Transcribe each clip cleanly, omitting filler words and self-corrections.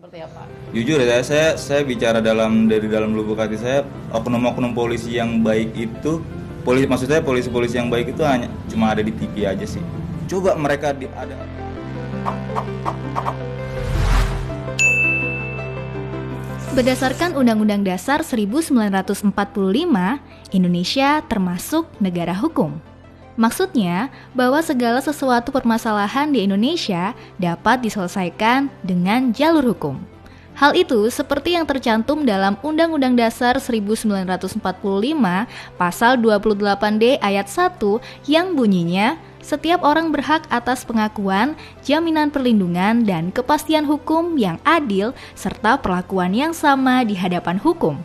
seperti apa? Jujur ya, saya bicara dari dalam lubuk hati saya, oknum-oknum polisi yang baik itu, maksud saya polisi-polisi yang baik itu hanya cuma ada di TV aja sih. Coba mereka ada. Berdasarkan Undang-Undang Dasar 1945, Indonesia termasuk negara hukum. Maksudnya, bahwa segala sesuatu permasalahan di Indonesia dapat diselesaikan dengan jalur hukum. Hal itu seperti yang tercantum dalam Undang-Undang Dasar 1945 Pasal 28D ayat 1 yang bunyinya, setiap orang berhak atas pengakuan, jaminan perlindungan, dan kepastian hukum yang adil serta perlakuan yang sama di hadapan hukum.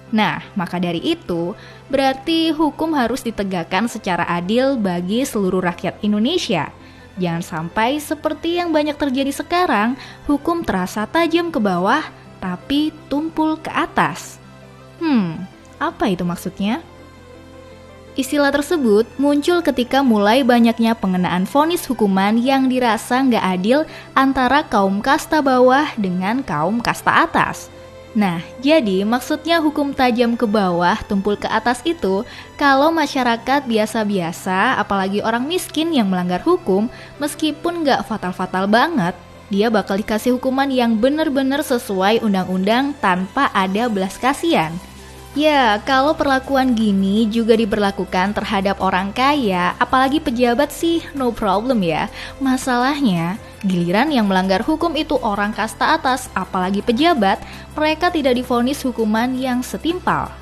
Nah, maka dari itu, berarti hukum harus ditegakkan secara adil bagi seluruh rakyat Indonesia. Jangan sampai seperti yang banyak terjadi sekarang, hukum terasa tajam ke bawah, tapi tumpul ke atas. Apa itu maksudnya? Istilah tersebut muncul ketika mulai banyaknya pengenaan vonis hukuman yang dirasa nggak adil antara kaum kasta bawah dengan kaum kasta atas. Nah, jadi maksudnya hukum tajam ke bawah, tumpul ke atas itu kalau masyarakat biasa-biasa, apalagi orang miskin yang melanggar hukum, meskipun nggak fatal-fatal banget, dia bakal dikasih hukuman yang benar-benar sesuai undang-undang tanpa ada belas kasihan. Ya, kalau perlakuan gini juga diberlakukan terhadap orang kaya, apalagi pejabat sih no problem ya. Masalahnya, giliran yang melanggar hukum itu orang kasta atas, apalagi pejabat, mereka tidak divonis hukuman yang setimpal.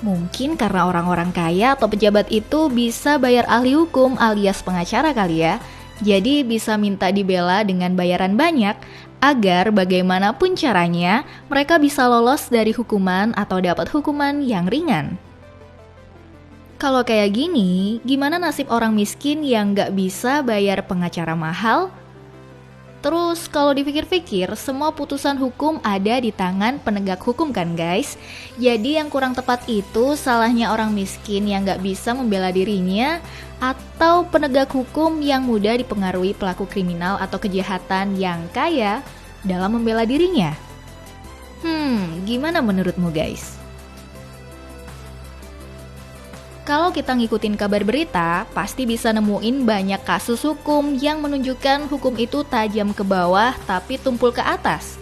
Mungkin karena orang-orang kaya atau pejabat itu bisa bayar ahli hukum alias pengacara kali ya. Jadi bisa minta dibela dengan bayaran banyak, agar bagaimanapun caranya mereka bisa lolos dari hukuman atau dapat hukuman yang ringan. Kalau kayak gini, gimana nasib orang miskin yang nggak bisa bayar pengacara mahal? Terus kalau dipikir-pikir, semua putusan hukum ada di tangan penegak hukum kan guys? Jadi yang kurang tepat itu salahnya orang miskin yang nggak bisa membela dirinya, atau penegak hukum yang mudah dipengaruhi pelaku kriminal atau kejahatan yang kaya dalam membela dirinya. Gimana menurutmu guys? Kalau kita ngikutin kabar berita, pasti bisa nemuin banyak kasus hukum yang menunjukkan hukum itu tajam ke bawah tapi tumpul ke atas.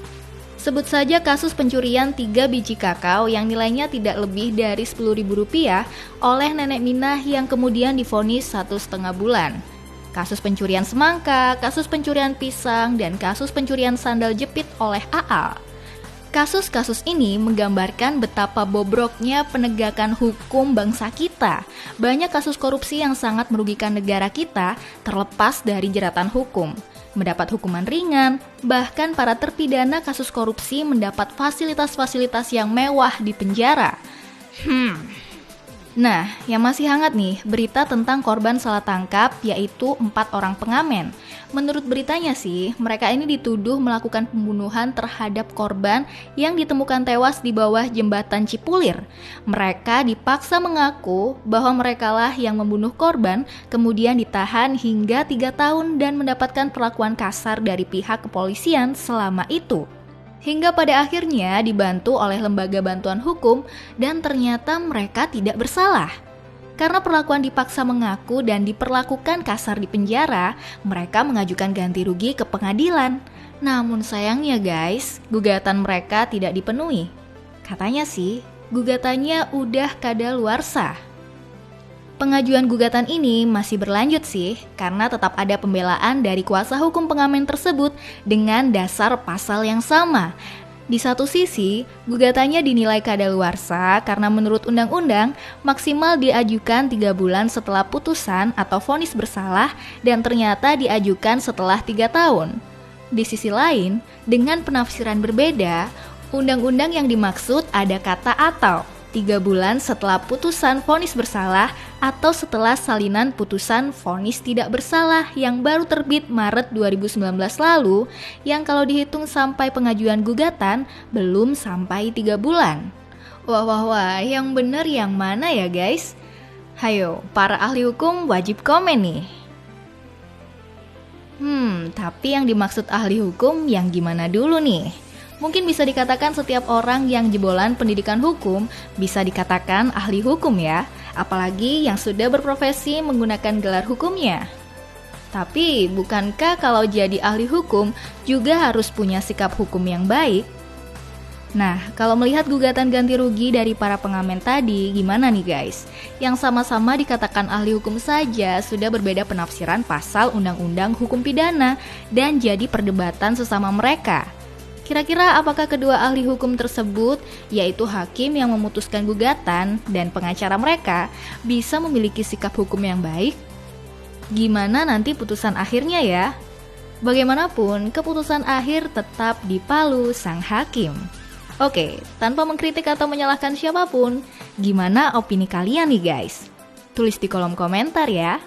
Sebut saja kasus pencurian 3 biji kakao yang nilainya tidak lebih dari Rp10.000 oleh nenek Minah yang kemudian divonis 1,5 bulan. Kasus pencurian semangka, kasus pencurian pisang, dan kasus pencurian sandal jepit oleh Aal. Kasus-kasus ini menggambarkan betapa bobroknya penegakan hukum bangsa kita. Banyak kasus korupsi yang sangat merugikan negara kita terlepas dari jeratan hukum. Mendapat hukuman ringan, bahkan para terpidana kasus korupsi mendapat fasilitas-fasilitas yang mewah di penjara. Nah, yang masih hangat nih, berita tentang korban salah tangkap, yaitu 4 orang pengamen. Menurut beritanya sih, mereka ini dituduh melakukan pembunuhan terhadap korban yang ditemukan tewas di bawah jembatan Cipulir. Mereka dipaksa mengaku bahwa merekalah yang membunuh korban, kemudian ditahan hingga 3 tahun dan mendapatkan perlakuan kasar dari pihak kepolisian selama itu. Hingga pada akhirnya dibantu oleh lembaga bantuan hukum dan ternyata mereka tidak bersalah. Karena perlakuan dipaksa mengaku dan diperlakukan kasar di penjara, mereka mengajukan ganti rugi ke pengadilan. Namun sayangnya guys, gugatan mereka tidak dipenuhi. Katanya sih, gugatannya udah kadaluarsa. Pengajuan gugatan ini masih berlanjut sih, karena tetap ada pembelaan dari kuasa hukum pengamen tersebut dengan dasar pasal yang sama. Di satu sisi, gugatannya dinilai kadaluarsa karena menurut undang-undang maksimal diajukan 3 bulan setelah putusan atau vonis bersalah dan ternyata diajukan setelah 3 tahun. Di sisi lain, dengan penafsiran berbeda, undang-undang yang dimaksud ada kata atau 3 bulan setelah putusan vonis bersalah atau setelah salinan putusan vonis tidak bersalah yang baru terbit Maret 2019 lalu, yang kalau dihitung sampai pengajuan gugatan belum sampai 3 bulan. Wah, yang bener yang mana ya guys? Hayo, para ahli hukum wajib komen nih. Tapi yang dimaksud ahli hukum yang gimana dulu nih? Mungkin bisa dikatakan setiap orang yang jebolan pendidikan hukum bisa dikatakan ahli hukum ya, apalagi yang sudah berprofesi menggunakan gelar hukumnya. Tapi bukankah kalau jadi ahli hukum juga harus punya sikap hukum yang baik? Nah, kalau melihat gugatan ganti rugi dari para pengamen tadi, gimana nih guys? Yang sama-sama dikatakan ahli hukum saja sudah berbeda penafsiran pasal undang-undang hukum pidana dan jadi perdebatan sesama mereka. Kira-kira apakah kedua ahli hukum tersebut, yaitu hakim yang memutuskan gugatan dan pengacara mereka, bisa memiliki sikap hukum yang baik? Gimana nanti putusan akhirnya ya? Bagaimanapun, keputusan akhir tetap di palu sang hakim. Oke, tanpa mengkritik atau menyalahkan siapapun, gimana opini kalian nih guys? Tulis di kolom komentar ya.